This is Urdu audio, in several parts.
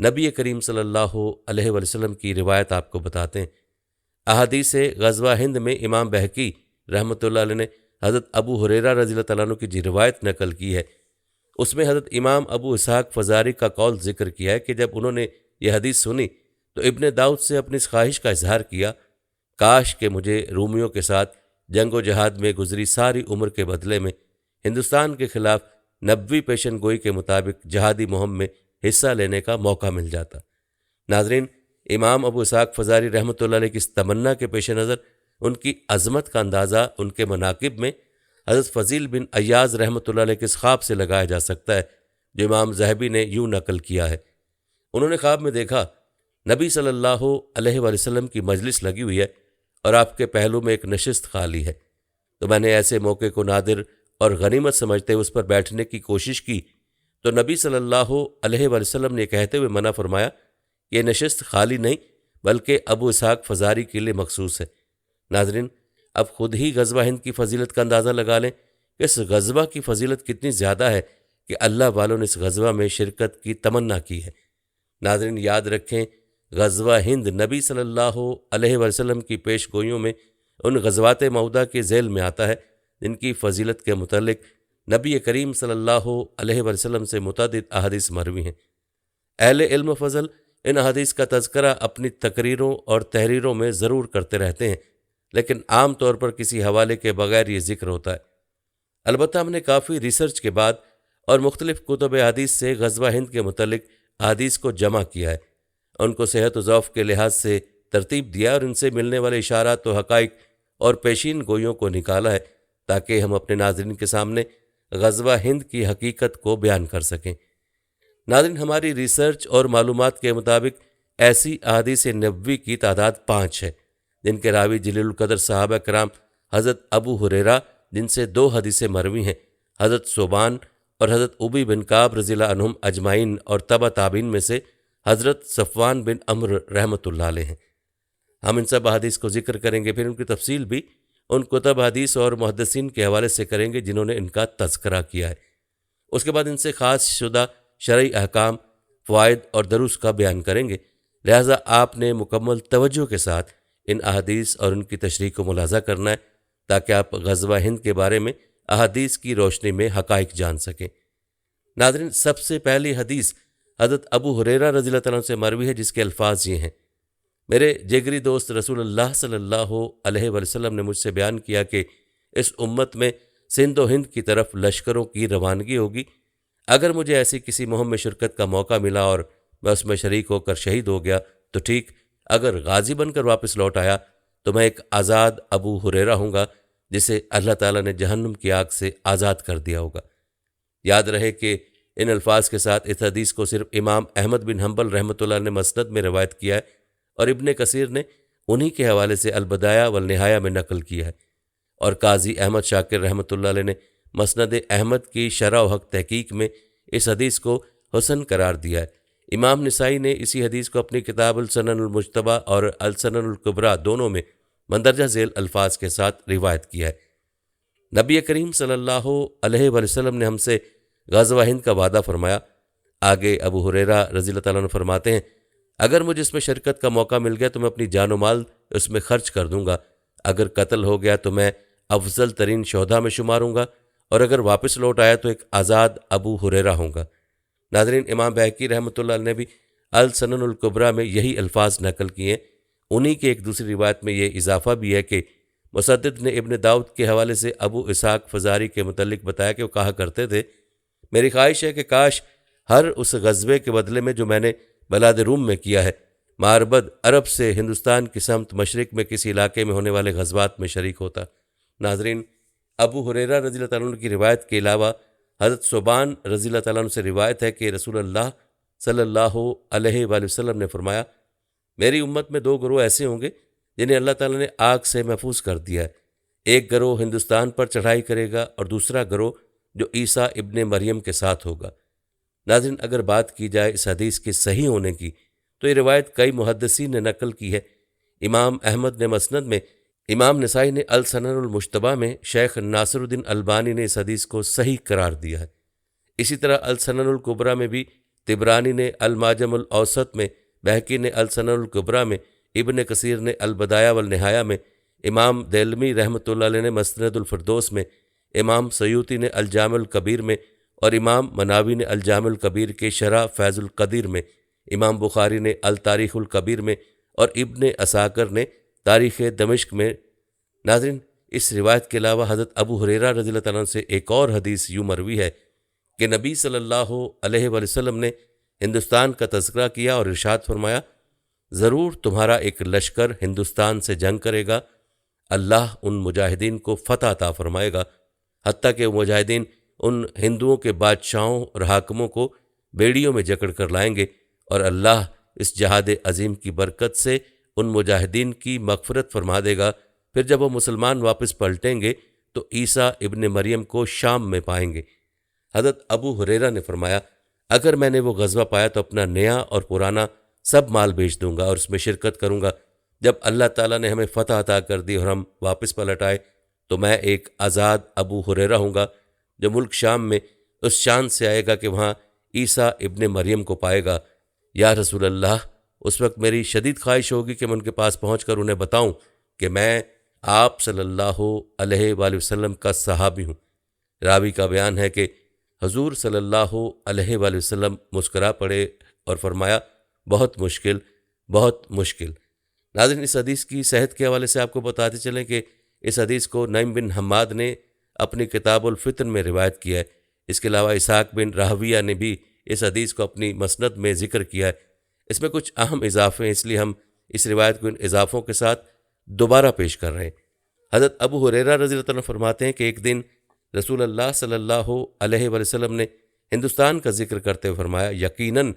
نبی کریم صلی اللہ علیہ وسلم کی روایت آپ کو بتاتے ہیں۔ احادیث غزوہ ہند میں امام بہقی رحمۃ اللہ علیہ نے حضرت ابو ہریرہ رضی اللہ تعالیٰ عنہ کی جو روایت نقل کی ہے، اس میں حضرت امام ابو اسحاق فزاری کا قول ذکر کیا ہے کہ جب انہوں نے یہ حدیث سنی تو ابن داؤد سے اپنی اس خواہش کا اظہار کیا، کاش کہ مجھے رومیوں کے ساتھ جنگ و جہاد میں گزری ساری عمر کے بدلے میں ہندوستان کے خلاف نبوی پیشن گوئی کے مطابق جہادی مہم میں حصہ لینے کا موقع مل جاتا۔ ناظرین، امام ابو اسحاق فزاری رحمۃ اللہ علیہ کی اس تمنا کے پیش نظر ان کی عظمت کا اندازہ ان کے مناقب میں حضرت فضیل بن ایاز رحمۃ اللہ علیہ کے اس خواب سے لگایا جا سکتا ہے جو امام ذہبی نے یوں نقل کیا ہے۔ انہوں نے خواب میں دیکھا نبی صلی اللہ علیہ وآلہ وسلم کی مجلس لگی ہوئی ہے اور آپ کے پہلو میں ایک نشست خالی ہے، تو میں نے ایسے موقع کو نادر اور غنیمت سمجھتے ہوئے اس پر بیٹھنے کی کوشش کی تو نبی صلی اللہ علیہ وآلہ وسلم نے یہ کہتے ہوئے منع فرمایا کہ یہ نشست خالی نہیں بلکہ ابو اسحاق فزاری کے لیے مخصوص ہے۔ ناظرین، اب خود ہی غزوہ ہند کی فضیلت کا اندازہ لگا لیں کہ اس غزوہ کی فضیلت کتنی زیادہ ہے کہ اللہ والوں نے اس غزوہ میں شرکت کی تمنا کی ہے۔ ناظرین، یاد رکھیں، غزوہ ہند نبی صلی اللہ علیہ وسلم کی پیش گوئیوں میں ان غزوات معودہ کے ذیل میں آتا ہے جن کی فضیلت کے متعلق نبی کریم صلی اللہ علیہ وسلم سے متعدد احادیث مروی ہیں۔ اہل علم و فضل ان احادیث کا تذکرہ اپنی تقریروں اور تحریروں میں ضرور کرتے رہتے ہیں، لیکن عام طور پر کسی حوالے کے بغیر یہ ذکر ہوتا ہے۔ البتہ ہم نے کافی ریسرچ کے بعد اور مختلف کتب حدیث سے غزوہ ہند کے متعلق احادیث کو جمع کیا ہے، ان کو صحت و ضعف کے لحاظ سے ترتیب دیا اور ان سے ملنے والے اشارات و حقائق اور پیشین گوئیوں کو نکالا ہے تاکہ ہم اپنے ناظرین کے سامنے غزوہ ہند کی حقیقت کو بیان کر سکیں۔ ناظرین، ہماری ریسرچ اور معلومات کے مطابق ایسی احادیث نبوی کی تعداد 5 ہے جن کے راوی جلیل القدر صحابہ کرام حضرت ابو ہریرہ جن سے 2 حدیثیں مروی ہیں، حضرت ثوبان اور حضرت ابی بن کعب رضی اللہ عنہم اجمعین، اور تبع تابعین میں سے حضرت صفوان بن عمرو رحمۃ اللہ علیہ ہیں۔ ہم ان سب احادیث کو ذکر کریں گے، پھر ان کی تفصیل بھی ان کتب حدیث اور محدثین کے حوالے سے کریں گے جنہوں نے ان کا تذکرہ کیا ہے۔ اس کے بعد ان سے خاص شدہ شرعی احکام، فوائد اور دروس کا بیان کریں گے، لہٰذا آپ نے مکمل توجہ کے ساتھ ان احادیث اور ان کی تشریح کو ملاحظہ کرنا ہے تاکہ آپ غزوہ ہند کے بارے میں احادیث کی روشنی میں حقائق جان سکیں۔ ناظرین، سب سے پہلی حدیث حضرت ابو ہریرہ رضی اللہ تعالیٰ عنہ سے مروی ہے جس کے الفاظ یہ ہیں: میرے جگری دوست رسول اللہ صلی اللہ علیہ وسلم نے مجھ سے بیان کیا کہ اس امت میں سندھ و ہند کی طرف لشکروں کی روانگی ہوگی۔ اگر مجھے ایسی کسی مہم میں شرکت کا موقع ملا اور میں اس میں شریک ہو کر شہید ہو گیا تو ٹھیک، اگر غازی بن کر واپس لوٹ آیا تو میں ایک آزاد ابو ہریرہ ہوں گا جسے اللہ تعالیٰ نے جہنم کی آگ سے آزاد کر دیا ہوگا۔ یاد رہے کہ ان الفاظ کے ساتھ اس حدیث کو صرف امام احمد بن حنبل رحمۃ اللہ نے مسند میں روایت کیا ہے اور ابن کثیر نے انہی کے حوالے سے البدایہ والنہایہ میں نقل کیا ہے، اور قاضی احمد شاکر رحمۃ اللہ علیہ نے مسند احمد کی شرح و حق تحقیق میں اس حدیث کو حسن قرار دیا ہے۔ امام نسائی نے اسی حدیث کو اپنی کتاب السنن المجتبیٰ اور السنن الکبریٰ دونوں میں مندرجہ ذیل الفاظ کے ساتھ روایت کیا ہے۔ نبی کریم صلی اللہ علیہ وسلم نے ہم سے غزوہ ہند کا وعدہ فرمایا۔ آگے ابو ہریرہ رضی اللہ تعالیٰ عنہ فرماتے ہیں، اگر مجھے اس میں شرکت کا موقع مل گیا تو میں اپنی جان و مال اس میں خرچ کر دوں گا، اگر قتل ہو گیا تو میں افضل ترین شہداء میں شمار ہوں گا، اور اگر واپس لوٹ آیا تو ایک آزاد ابو ہریرہ ہوں گا۔ ناظرین، امام بہقی رحمۃ اللہ علیہ نے بھی السنن الکبریٰ میں یہی الفاظ نقل کیے ہیں۔ انہی کے ایک دوسری روایت میں یہ اضافہ بھی ہے کہ مسدد نے ابن داؤد کے حوالے سے ابو اسحاق فزاری کے متعلق بتایا کہ وہ کہا کرتے تھے، میری خواہش ہے کہ کاش ہر اس غزوے کے بدلے میں جو میں نے بلاد روم میں کیا ہے، ماربد عرب سے ہندوستان کی سمت مشرق میں کسی علاقے میں ہونے والے غزوات میں شریک ہوتا۔ ناظرین، ابو ہریرہ رضی اللہ تعالیٰ عنہ کی روایت کے علاوہ حضرت ثوبان رضی اللہ تعالیٰ عنہ سے روایت ہے کہ رسول اللہ صلی اللہ علیہ وآلہ وسلم نے فرمایا، میری امت میں 2 گروہ ایسے ہوں گے جنہیں اللہ تعالیٰ نے آگ سے محفوظ کر دیا ہے۔ ایک گروہ ہندوستان پر چڑھائی کرے گا اور دوسرا گروہ جو عیسیٰ ابن مریم کے ساتھ ہوگا۔ ناظرین، اگر بات کی جائے اس حدیث کے صحیح ہونے کی تو یہ روایت کئی محدثین نے نقل کی ہے۔ امام احمد نے مسند میں، امام نسائی نے السنن المجتبیٰ میں، شیخ ناصر الدین البانی نے اس حدیث کو صحیح قرار دیا ہے۔ اسی طرح السنن الکبریٰ میں بھی طبرانی نے المعجم الاوسط میں، بہقی نے السنن الکبریٰ میں، ابن کثیر نے البدایہ والنہایہ میں، امام دیلمی رحمۃ اللہ علیہ نے مسند الفردوس میں، امام سیوطی نے الجامع الکبیر میں، اور امام مناوی نے الجامع الکبیر کے شرح فیض القدیر میں، امام بخاری نے التاریخ الکبیر میں، اور ابن عساکر نے تاریخ دمشق میں۔ ناظرین، اس روایت کے علاوہ حضرت ابو ہریرہ رضی اللہ تعالیٰ عنہ سے ایک اور حدیث یوں مروی ہے کہ نبی صلی اللہ علیہ وآلہ وسلم نے ہندوستان کا تذکرہ کیا اور ارشاد فرمایا، ضرور تمہارا ایک لشکر ہندوستان سے جنگ کرے گا، اللہ ان مجاہدین کو فتح عطا فرمائے گا، حتیٰ کہ وہ مجاہدین ان ہندوؤں کے بادشاہوں اور حاکموں کو بیڑیوں میں جکڑ کر لائیں گے، اور اللہ اس جہاد عظیم کی برکت سے ان مجاہدین کی مغفرت فرما دے گا۔ پھر جب وہ مسلمان واپس پلٹیں گے تو عیسیٰ ابن مریم کو شام میں پائیں گے۔ حضرت ابو ہریرہ نے فرمایا، اگر میں نے وہ غزوہ پایا تو اپنا نیا اور پرانا سب مال بیچ دوں گا اور اس میں شرکت کروں گا۔ جب اللہ تعالیٰ نے ہمیں فتح عطا کر دی اور ہم واپس پلٹ آئے تو میں ایک آزاد ابو ہریرہ ہوں گا جو ملک شام میں اس شان سے آئے گا کہ وہاں عیسیٰ ابن مریم کو پائے گا۔ یا رسول اللہ، اس وقت میری شدید خواہش ہوگی کہ میں ان کے پاس پہنچ کر انہیں بتاؤں کہ میں آپ صلی اللہ علیہ وآلہ وسلم کا صحابی ہوں۔ راوی کا بیان ہے کہ حضور صلی اللہ علیہ وآلہ وسلم مسکرا پڑے اور فرمایا، بہت مشکل، بہت مشکل۔ ناظرین، اس حدیث کی صحت کے حوالے سے آپ کو بتاتے چلیں کہ اس حدیث کو نعیم بن حماد نے اپنی کتاب الفتن میں روایت کیا ہے۔ اس کے علاوہ اسحاق بن راہویہ نے بھی اس حدیث کو اپنی مسند میں ذکر کیا ہے۔ اس میں کچھ اہم اضافے ہیں، اس لیے ہم اس روایت کو ان اضافوں کے ساتھ دوبارہ پیش کر رہے ہیں۔ حضرت ابو ہریرہ رضی اللہ عنہ فرماتے ہیں کہ ایک دن رسول اللہ صلی اللہ علیہ وآلہ وسلم نے ہندوستان کا ذکر کرتے ہوئے فرمایا، یقیناً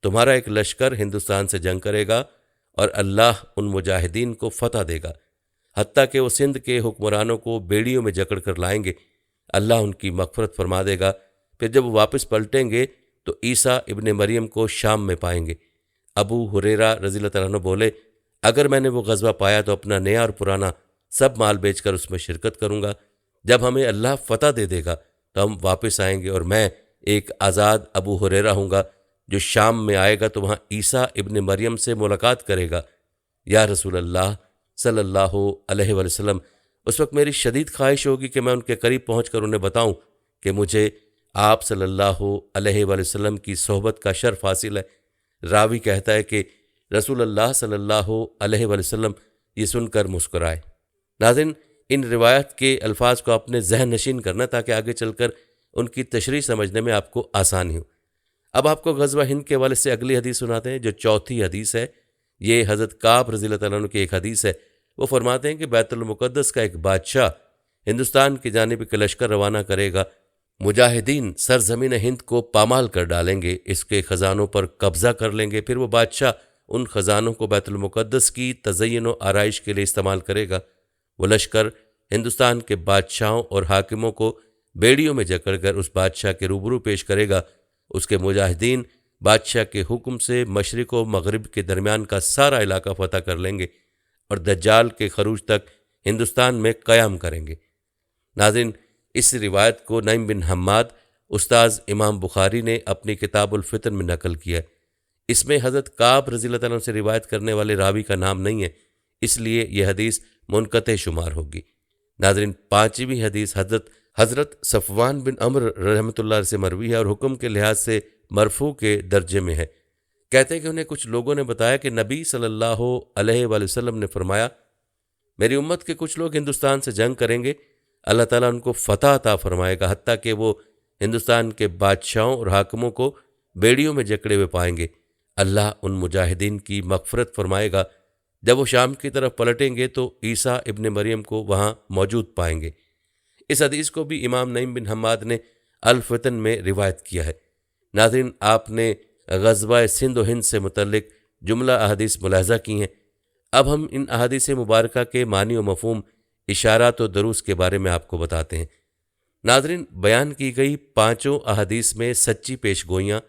تمہارا ایک لشکر ہندوستان سے جنگ کرے گا اور اللہ ان مجاہدین کو فتح دے گا، حتیٰ کہ وہ سندھ کے حکمرانوں کو بیڑیوں میں جکڑ کر لائیں گے، اللہ ان کی مغفرت فرما دے گا۔ پھر جب وہ واپس پلٹیں گے تو عیسیٰ ابن مریم کو شام میں پائیں گے۔ ابو ہریرہ رضی اللہ تعالیٰ عنہ بولے، اگر میں نے وہ غزوہ پایا تو اپنا نیا اور پرانا سب مال بیچ کر اس میں شرکت کروں گا۔ جب ہمیں اللہ فتح دے دے گا تو ہم واپس آئیں گے اور میں ایک آزاد ابو ہریرہ ہوں گا جو شام میں آئے گا تو وہاں عیسیٰ ابن مریم سے ملاقات کرے گا۔ یا رسول اللہ صلی اللہ علیہ وآلہ وسلم، اس وقت میری شدید خواہش ہوگی کہ میں ان کے قریب پہنچ کر انہیں بتاؤں کہ مجھے آپ صلی اللہ علیہ وآلہ وسلم کی صحبت کا شرف حاصل ہے۔ راوی کہتا ہے کہ رسول اللہ صلی اللہ علیہ وآلہ وسلم یہ سن کر مسکرائے۔ ناظرین، ان روایت کے الفاظ کو اپنے ذہن نشین کرنا تاکہ آگے چل کر ان کی تشریح سمجھنے میں آپ کو آسانی ہو۔ اب آپ کو غزوہ ہند کے حوالے سے اگلی حدیث سناتے ہیں جو چوتھی حدیث ہے۔ یہ حضرت کعب رضی اللہ تعالیٰ عنہ کی ایک حدیث ہے۔ وہ فرماتے ہیں کہ بیت المقدس کا ایک بادشاہ ہندوستان کی جانب ایک لشکر روانہ کرے گا، مجاہدین سرزمین ہند کو پامال کر ڈالیں گے، اس کے خزانوں پر قبضہ کر لیں گے، پھر وہ بادشاہ ان خزانوں کو بیت المقدس کی تزئین و آرائش کے لیے استعمال کرے گا۔ وہ لشکر ہندوستان کے بادشاہوں اور حاکموں کو بیڑیوں میں جکڑ کر اس بادشاہ کے روبرو پیش کرے گا۔ اس کے مجاہدین بادشاہ کے حکم سے مشرق و مغرب کے درمیان کا سارا علاقہ فتح کر لیں گے اور دجال کے خروج تک ہندوستان میں قیام کریں گے۔ ناظرین، اس روایت کو نعیم بن حماد استاذ امام بخاری نے اپنی کتاب الفتن میں نقل کیا ہے۔ اس میں حضرت کعب رضی اللہ تعالیٰ عنہ سے روایت کرنے والے راوی کا نام نہیں ہے، اس لیے یہ حدیث منقطع شمار ہوگی۔ ناظرین، پانچویں حدیث حضرت صفوان بن عمر رحمۃ اللہ علیہ سے مروی ہے اور حکم کے لحاظ سے مرفوع کے درجے میں ہے۔ کہتے ہیں کہ انہیں کچھ لوگوں نے بتایا کہ نبی صلی اللہ علیہ وآلہ وسلم نے فرمایا، میری امت کے کچھ لوگ ہندوستان سے جنگ کریں گے، اللہ تعالیٰ ان کو فتح عطا فرمائے گا، حتیٰ کہ وہ ہندوستان کے بادشاہوں اور حاکموں کو بیڑیوں میں جکڑے ہوئے پائیں گے، اللہ ان مجاہدین کی مغفرت فرمائے گا۔ جب وہ شام کی طرف پلٹیں گے تو عیسیٰ ابن مریم کو وہاں موجود پائیں گے۔ اس حدیث کو بھی امام نعیم بن حماد نے الفتن میں روایت کیا ہے۔ ناظرین، آپ نے غزوہ سندھ و ہند سے متعلق جملہ احادیث ملاحظہ کی ہیں۔ اب ہم ان احادیث مبارکہ کے معنی و مفہوم، اشارات و دروس کے بارے میں آپ کو بتاتے ہیں۔ ناظرین، بیان کی گئی پانچوں احادیث میں سچی پیش گوئیاں،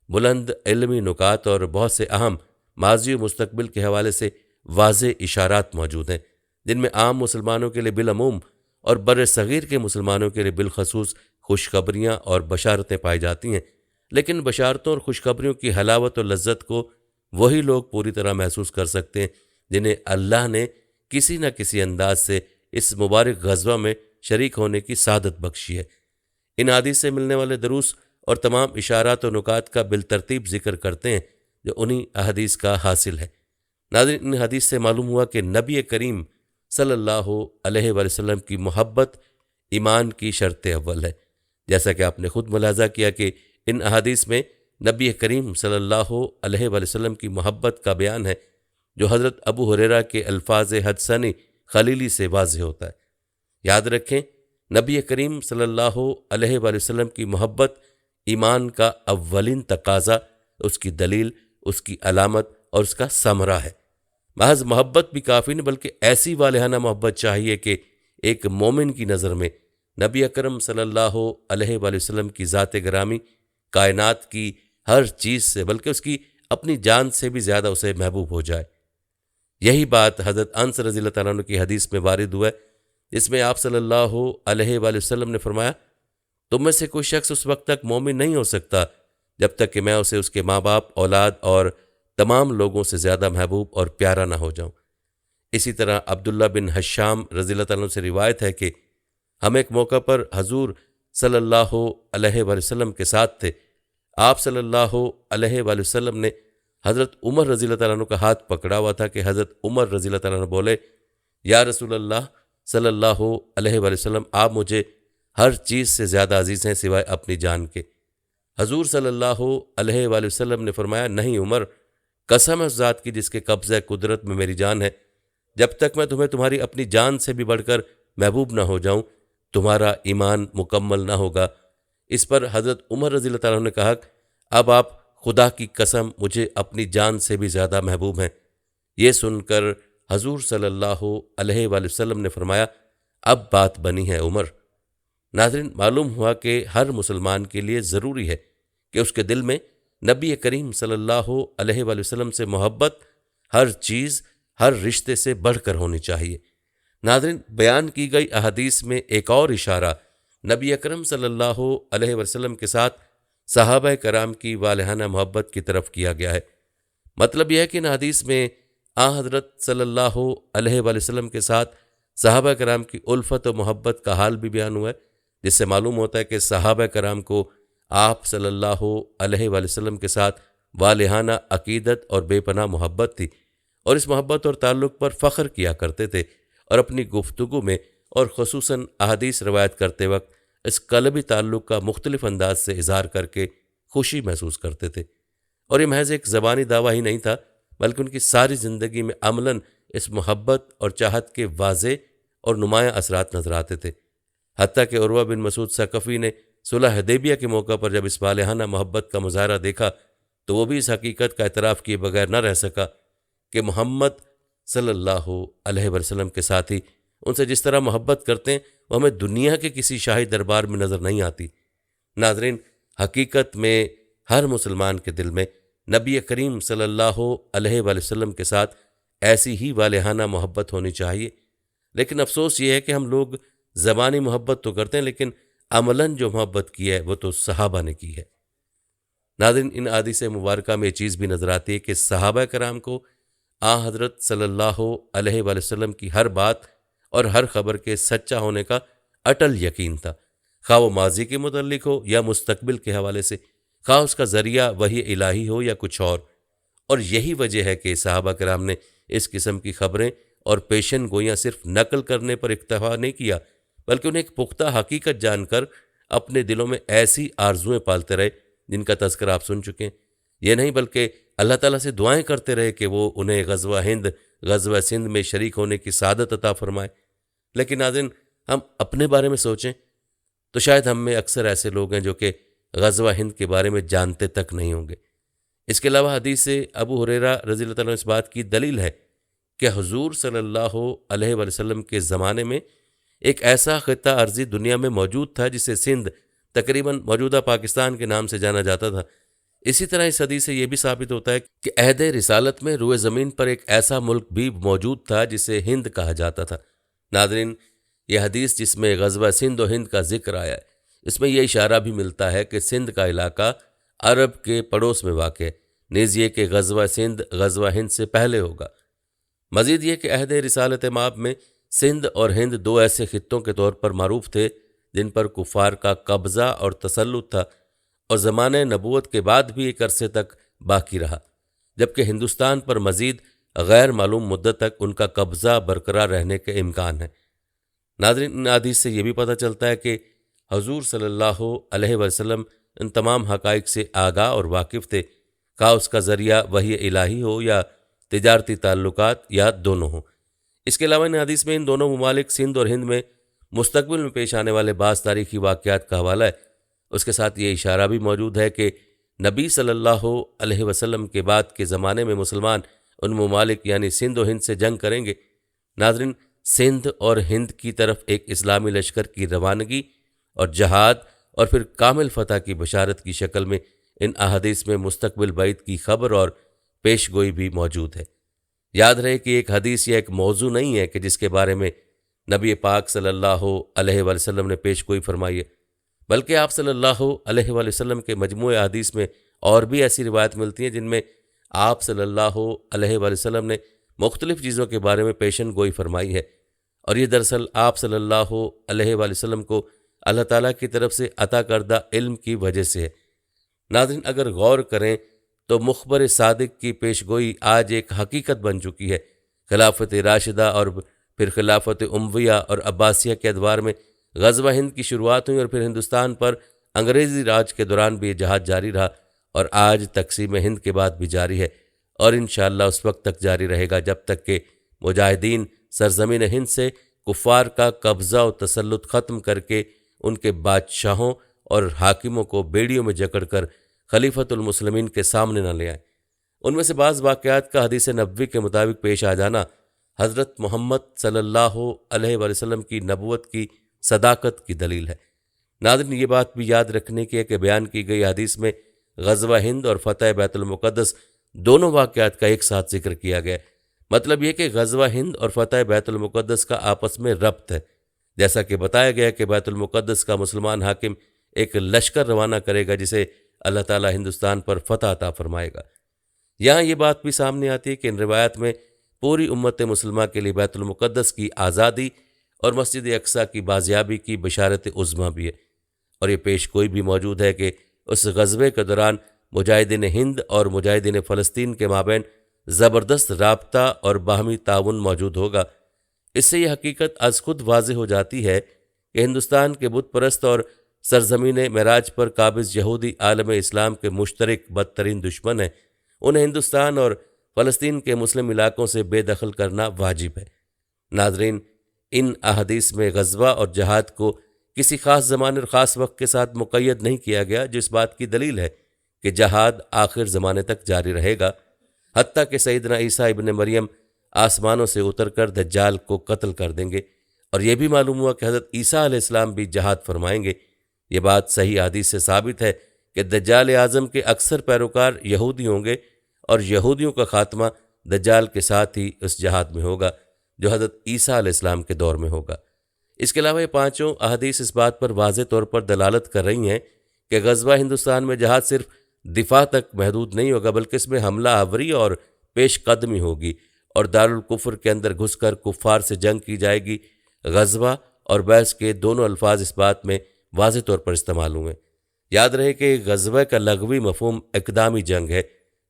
بلند علمی نکات اور بہت سے اہم ماضی و مستقبل کے حوالے سے واضح اشارات موجود ہیں، جن میں عام مسلمانوں کے لیے بالعموم اور بر صغیر کے مسلمانوں کے لیے بالخصوص خوشخبریاں اور بشارتیں پائی جاتی ہیں۔ لیکن بشارتوں اور خوشخبریوں کی حلاوت اور لذت کو وہی لوگ پوری طرح محسوس کر سکتے ہیں جنہیں اللہ نے کسی نہ کسی انداز سے اس مبارک غزوہ میں شریک ہونے کی سعادت بخشی ہے۔ ان حدیث سے ملنے والے دروس اور تمام اشارات و نکات کا بالترتیب ذکر کرتے ہیں جو انہی احادیث کا حاصل ہے۔ ناظرین، ان حدیث سے معلوم ہوا کہ نبی کریم صلی اللہ علیہ وآلہ وسلم کی محبت ایمان کی شرط اول ہے۔ جیسا کہ آپ نے خود ملاحظہ کیا کہ ان احادیث میں نبی کریم صلی اللہ علیہ وآلہ وسلم کی محبت کا بیان ہے، جو حضرت ابو ہریرہ کے الفاظ حدثنی خلیلی سے واضح ہوتا ہے۔ یاد رکھیں، نبی کریم صلی اللہ علیہ وآلہ وسلم کی محبت ایمان کا اولین تقاضا، اس کی دلیل، اس کی علامت اور اس کا ثمرہ ہے۔ محض محبت بھی کافی نہیں، بلکہ ایسی والہانہ محبت چاہیے کہ ایک مومن کی نظر میں نبی اکرم صلی اللہ علیہ وآلہ وسلم کی ذات گرامی کائنات کی ہر چیز سے، بلکہ اس کی اپنی جان سے بھی زیادہ اسے محبوب ہو جائے۔ یہی بات حضرت انس رضی اللہ تعالیٰ عنہ کی حدیث میں وارد ہوا ہے، جس میں آپ صلی اللہ علیہ وآلہ وسلم نے فرمایا، تم میں سے کوئی شخص اس وقت تک مومن نہیں ہو سکتا جب تک کہ میں اسے اس کے ماں باپ، اولاد اور تمام لوگوں سے زیادہ محبوب اور پیارا نہ ہو جاؤں۔ اسی طرح عبداللہ بن حشام رضی اللہ تعالیٰ عنہ سے روایت ہے کہ ہم ایک موقع پر حضور صلی اللہ علیہ وآلہ وسلم کے ساتھ تھے۔ آپ صلی اللہ علیہ وآلہ وسلم نے حضرت عمر رضی اللہ تعالیٰ عنہ کا ہاتھ پکڑا ہوا تھا کہ حضرت عمر رضی اللہ تعالیٰ عنہ بولے، یا رسول اللہ صلی اللہ علیہ وآلہ وسلم، آپ مجھے ہر چیز سے زیادہ عزیز ہیں سوائے اپنی جان کے۔ حضور صلی اللہ علیہ وآلہ وسلم نے فرمایا، نہیں عمر، قسم ہے اس ذات کی جس کے قبضہ قدرت میں میری جان ہے، جب تک میں تمہیں تمہاری اپنی جان سے بھی بڑھ کر محبوب نہ ہو جاؤں، تمہارا ایمان مکمل نہ ہوگا۔ اس پر حضرت عمر رضی اللہ تعالیٰ عنہ نے کہا، اب آپ خدا کی قسم مجھے اپنی جان سے بھی زیادہ محبوب ہیں۔ یہ سن کر حضور صلی اللہ علیہ وآلہ وسلم نے فرمایا، اب بات بنی ہے عمر۔ ناظرین، معلوم ہوا کہ ہر مسلمان کے لیے ضروری ہے کہ اس کے دل میں نبی کریم صلی اللہ علیہ وآلہ وسلم سے محبت ہر چیز، ہر رشتے سے بڑھ کر ہونی چاہیے۔ ناظرین، بیان کی گئی احادیث میں ایک اور اشارہ نبی اکرم صلی اللہ علیہ وسلم کے ساتھ صحابہ کرام کی والہانہ محبت کی طرف کیا گیا ہے۔ مطلب یہ ہے کہ ان حدیث میں حضرت صلی اللہ علیہ وآلہ وسلم کے ساتھ صحابہ کرام کی الفت و محبت کا حال بھی بیان ہوا ہے، جس سے معلوم ہوتا ہے کہ صحابہ کرام کو آپ صلی اللہ علیہ وآلہ وسلم کے ساتھ والہانہ عقیدت اور بے پناہ محبت تھی، اور اس محبت اور تعلق پر فخر کیا کرتے تھے، اور اپنی گفتگو میں اور خصوصاً احادیث روایت کرتے وقت اس قلبی تعلق کا مختلف انداز سے اظہار کر کے خوشی محسوس کرتے تھے۔ اور یہ محض ایک زبانی دعویٰ ہی نہیں تھا، بلکہ ان کی ساری زندگی میں عملاً اس محبت اور چاہت کے واضح اور نمایاں اثرات نظر آتے تھے۔ حتیٰ کہ عروہ بن مسعود ثقفی نے صلح حدیبیہ کے موقع پر جب اس والہانہ محبت کا مظاہرہ دیکھا تو وہ بھی اس حقیقت کا اعتراف کیے بغیر نہ رہ سکا کہ محمد صلی اللہ علیہ وسلم کے ساتھی ان سے جس طرح محبت کرتے ہیں وہ ہمیں دنیا کے کسی شاہی دربار میں نظر نہیں آتی۔ ناظرین، حقیقت میں ہر مسلمان کے دل میں نبی کریم صلی اللہ علیہ وآلہ وسلم کے ساتھ ایسی ہی والہانہ محبت ہونی چاہیے، لیکن افسوس یہ ہے کہ ہم لوگ زبانی محبت تو کرتے ہیں، لیکن عملاً جو محبت کی ہے وہ تو صحابہ نے کی ہے۔ ناظرین، ان احادیث مبارکہ میں یہ چیز بھی نظر آتی ہے کہ صحابہ کرام کو حضرت صلی اللہ علیہ وآلہ وسلم کی ہر بات اور ہر خبر کے سچا ہونے کا اٹل یقین تھا، خواہ وہ ماضی کے متعلق ہو یا مستقبل کے حوالے سے، خواہ اس کا ذریعہ وحی الہی ہو یا کچھ اور یہی وجہ ہے کہ صحابہ کرام نے اس قسم کی خبریں اور پیشن گوئیاں صرف نقل کرنے پر اکتفا نہیں کیا، بلکہ انہیں ایک پختہ حقیقت جان کر اپنے دلوں میں ایسی آرزویں پالتے رہے جن کا تذکرہ آپ سن چکے ہیں۔ یہ نہیں بلکہ اللہ تعالیٰ سے دعائیں کرتے رہے کہ وہ انہیں غزوہ ہند، غزوہ سندھ میں شریک ہونے کی سعادت عطا فرمائے۔ لیکن ناظرین، ہم اپنے بارے میں سوچیں تو شاید ہم میں اکثر ایسے لوگ ہیں جو کہ غزوہ ہند کے بارے میں جانتے تک نہیں ہوں گے۔ اس کے علاوہ حدیث سے ابو ہریرہ رضی اللہ تعالیٰ عنہ اس بات کی دلیل ہے کہ حضور صلی اللہ علیہ وآلہ وسلم کے زمانے میں ایک ایسا خطہ ارضی دنیا میں موجود تھا جسے سندھ تقریباً موجودہ پاکستان کے نام سے جانا جاتا تھا۔ اسی طرح اس حدیث سے یہ بھی ثابت ہوتا ہے کہ عہد رسالت میں روئے زمین پر ایک ایسا ملک بھی موجود تھا جسے ہند کہا جاتا تھا۔ ناظرین، یہ حدیث جس میں غزوہ سندھ و ہند کا ذکر آیا ہے، اس میں یہ اشارہ بھی ملتا ہے کہ سندھ کا علاقہ عرب کے پڑوس میں واقع ہے، نیز یہ کہ غزوہ ہند سے پہلے ہوگا۔ مزید یہ کہ عہد رسالت مآب میں سندھ اور ہند دو ایسے خطوں کے طور پر معروف تھے جن پر کفار کا قبضہ اور تسلط تھا، اور زمانہ نبوت کے بعد بھی ایک عرصے تک باقی رہا، جبکہ ہندوستان پر مزید غیر معلوم مدت تک ان کا قبضہ برقرار رہنے کے امکان ہے۔ ناظرین، ان حدیث سے یہ بھی پتہ چلتا ہے کہ حضور صلی اللہ علیہ وسلم ان تمام حقائق سے آگاہ اور واقف تھے، خواہ اس کا ذریعہ وحی الہی ہو یا تجارتی تعلقات یا دونوں ہوں۔ اس کے علاوہ ان حدیث میں ان دونوں ممالک سندھ اور ہند میں مستقبل میں پیش آنے والے بعض تاریخی واقعات کا حوالہ ہے۔ اس کے ساتھ یہ اشارہ بھی موجود ہے کہ نبی صلی اللہ علیہ وسلم کے بعد کے زمانے میں مسلمان ان ممالک یعنی سندھ و ہند سے جنگ کریں گے۔ ناظرین، سندھ اور ہند کی طرف ایک اسلامی لشکر کی روانگی اور جہاد اور پھر کامل فتح کی بشارت کی شکل میں ان احادیث میں مستقبل بعید کی خبر اور پیش گوئی بھی موجود ہے۔ یاد رہے کہ ایک حدیث یا ایک موضوع نہیں ہے کہ جس کے بارے میں نبی پاک صلی اللہ علیہ وآلہ وسلم نے پیش گوئی فرمائی ہے، بلکہ آپ صلی اللہ علیہ وآلہ وسلم کے مجموعہ احادیث میں اور بھی ایسی روایت ملتی ہیں جن میں آپ صلی اللہ علیہ وآلہ وسلم نے مختلف چیزوں کے بارے میں پیشن گوئی فرمائی ہے، اور یہ دراصل آپ صلی اللہ علیہ وآلہ وسلم کو اللہ تعالیٰ کی طرف سے عطا کردہ علم کی وجہ سے ہے۔ ناظرین، اگر غور کریں تو مخبر صادق کی پیش گوئی آج ایک حقیقت بن چکی ہے۔ خلافت راشدہ اور پھر خلافت امویہ اور عباسیہ کے ادوار میں غزوہ ہند کی شروعات ہوئی، اور پھر ہندوستان پر انگریزی راج کے دوران بھی یہ جہاد جاری رہا، اور آج تقسیم ہند کے بعد بھی جاری ہے، اور انشاءاللہ اس وقت تک جاری رہے گا جب تک کہ مجاہدین سرزمین ہند سے کفار کا قبضہ و تسلط ختم کر کے ان کے بادشاہوں اور حاکموں کو بیڑیوں میں جکڑ کر خلیفۃ المسلمین کے سامنے نہ لے آئیں۔ ان میں سے بعض واقعات کا حدیث نبوی کے مطابق پیش آ جانا حضرت محمد صلی اللہ علیہ وآلہ وسلم کی نبوت کی صداقت کی دلیل ہے۔ ناظرین، یہ بات بھی یاد رکھنے کی ہے کہ بیان کی گئی حدیث میں غزوہ ہند اور فتح بیت المقدس دونوں واقعات کا ایک ساتھ ذکر کیا گیا ہے۔ مطلب یہ کہ غزوہ ہند اور فتح بیت المقدس کا آپس میں ربط ہے، جیسا کہ بتایا گیا کہ بیت المقدس کا مسلمان حاکم ایک لشکر روانہ کرے گا جسے اللہ تعالیٰ ہندوستان پر فتح عطا فرمائے گا۔ یہاں یہ بات بھی سامنے آتی ہے کہ ان روایات میں پوری امت مسلمہ کے لیے بیت المقدس کی آزادی اور مسجد اقصیٰ کی بازیابی کی بشارت عظمیٰ بھی ہے، اور یہ پیش گوئی بھی موجود ہے کہ اس غزوے کے دوران مجاہدین ہند اور مجاہدین فلسطین کے مابین زبردست رابطہ اور باہمی تعاون موجود ہوگا۔ اس سے یہ حقیقت از خود واضح ہو جاتی ہے کہ ہندوستان کے بت پرست اور سرزمین معراج پر قابض یہودی عالم اسلام کے مشترک بدترین دشمن ہیں، انہیں ہندوستان اور فلسطین کے مسلم علاقوں سے بے دخل کرنا واجب ہے۔ ناظرین، ان احادیث میں غزوہ اور جہاد کو کسی خاص زمانے اور خاص وقت کے ساتھ مقید نہیں کیا گیا، جو اس بات کی دلیل ہے کہ جہاد آخر زمانے تک جاری رہے گا، حتیٰ کہ سیدنا عیسیٰ ابن مریم آسمانوں سے اتر کر دجال کو قتل کر دیں گے، اور یہ بھی معلوم ہوا کہ حضرت عیسیٰ علیہ السلام بھی جہاد فرمائیں گے۔ یہ بات صحیح حدیث سے ثابت ہے کہ دجال اعظم کے اکثر پیروکار یہودی ہوں گے، اور یہودیوں کا خاتمہ دجال کے ساتھ ہی اس جہاد میں ہوگا جو حضرت عیسیٰ علیہ السلام کے دور میں ہوگا۔ اس کے علاوہ یہ پانچوں احادیث اس بات پر واضح طور پر دلالت کر رہی ہیں کہ غزوہ ہندوستان میں جہاد صرف دفاع تک محدود نہیں ہوگا، بلکہ اس میں حملہ آوری اور پیش قدمی ہوگی، اور دارالکفر کے اندر گھس کر کفار سے جنگ کی جائے گی۔ غزوہ اور بعث کے دونوں الفاظ اس بات میں واضح طور پر استعمال ہوئے۔ یاد رہے کہ غزوہ کا لغوی مفہوم اقدامی جنگ ہے۔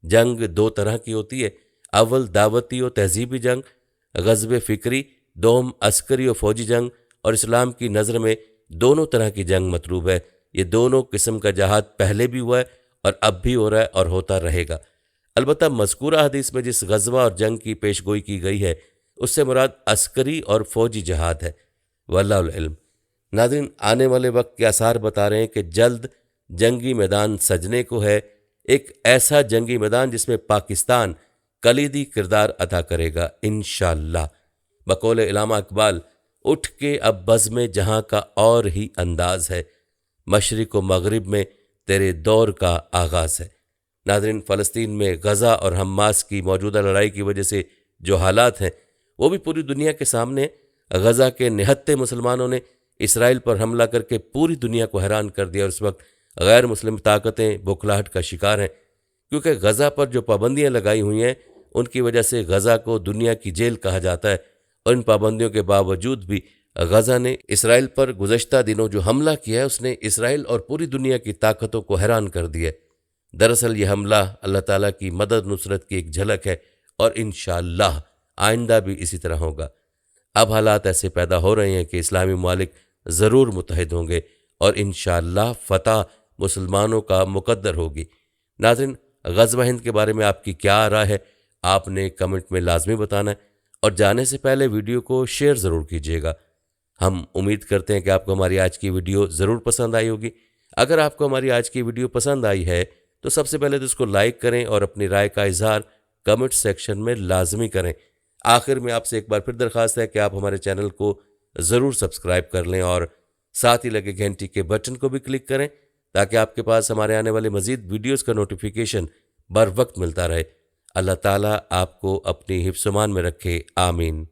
جنگ دو طرح کی ہوتی ہے، اول دعوتی و تہذیبی جنگ، غزو فکری، دوم عسکری و فوجی جنگ، اور اسلام کی نظر میں دونوں طرح کی جنگ مطلوب ہے۔ یہ دونوں قسم کا جہاد پہلے بھی ہوا ہے اور اب بھی ہو رہا ہے اور ہوتا رہے گا۔ البتہ مذکورہ حدیث میں جس غزوہ اور جنگ کی پیش گوئی کی گئی ہے اس سے مراد عسکری اور فوجی جہاد ہے، واللہ العلم۔ ناظرین، آنے والے وقت کے آثار بتا رہے ہیں کہ جلد جنگی میدان سجنے کو ہے، ایک ایسا جنگی میدان جس میں پاکستان کلیدی کردار ادا کرے گا انشاءاللہ۔ بقول علامہ اقبال، اٹھ کے اب بزم جہاں کا اور ہی انداز ہے، مشرق و مغرب میں تیرے دور کا آغاز ہے۔ ناظرین، فلسطین میں غزہ اور حماس کی موجودہ لڑائی کی وجہ سے جو حالات ہیں وہ بھی پوری دنیا کے سامنے۔ غزہ کے نہتے مسلمانوں نے اسرائیل پر حملہ کر کے پوری دنیا کو حیران کر دیا، اور اس وقت غیر مسلم طاقتیں بوکھلاہٹ کا شکار ہیں، کیونکہ غزہ پر جو پابندیاں لگائی ہوئی ہیں ان کی وجہ سے غزہ کو دنیا کی جیل کہا جاتا ہے، اور ان پابندیوں کے باوجود بھی غزہ نے اسرائیل پر گزشتہ دنوں جو حملہ کیا ہے اس نے اسرائیل اور پوری دنیا کی طاقتوں کو حیران کر دیا ہے۔ دراصل یہ حملہ اللہ تعالیٰ کی مدد نصرت کی ایک جھلک ہے، اور انشاءاللہ آئندہ بھی اسی طرح ہوگا۔ اب حالات ایسے پیدا ہو رہے ہیں کہ اسلامی ممالک ضرور متحد ہوں گے، اور انشاءاللہ فتح مسلمانوں کا مقدر ہوگی۔ ناظرین، غزوہ ہند کے بارے میں آپ کی کیا رائے ہے؟ آپ نے کمنٹ میں لازمی بتانا ہے، اور جانے سے پہلے ویڈیو کو شیئر ضرور کیجیے گا۔ ہم امید کرتے ہیں کہ آپ کو ہماری آج کی ویڈیو ضرور پسند آئی ہوگی۔ اگر آپ کو ہماری آج کی ویڈیو پسند آئی ہے تو سب سے پہلے تو اس کو لائک کریں اور اپنی رائے کا اظہار کمنٹ سیکشن میں لازمی کریں۔ آخر میں آپ سے ایک بار پھر درخواست ہے کہ آپ ہمارے چینل کو ضرور سبسکرائب کر لیں، اور ساتھ ہی لگے گھنٹی کے بٹن کو بھی کلک کریں تاکہ آپ کے پاس ہمارے آنے والے مزید ویڈیوز کا نوٹیفیکیشن بر وقت ملتا رہے۔ اللہ تعالیٰ آپ کو اپنی حفظ و امان میں رکھے، آمین۔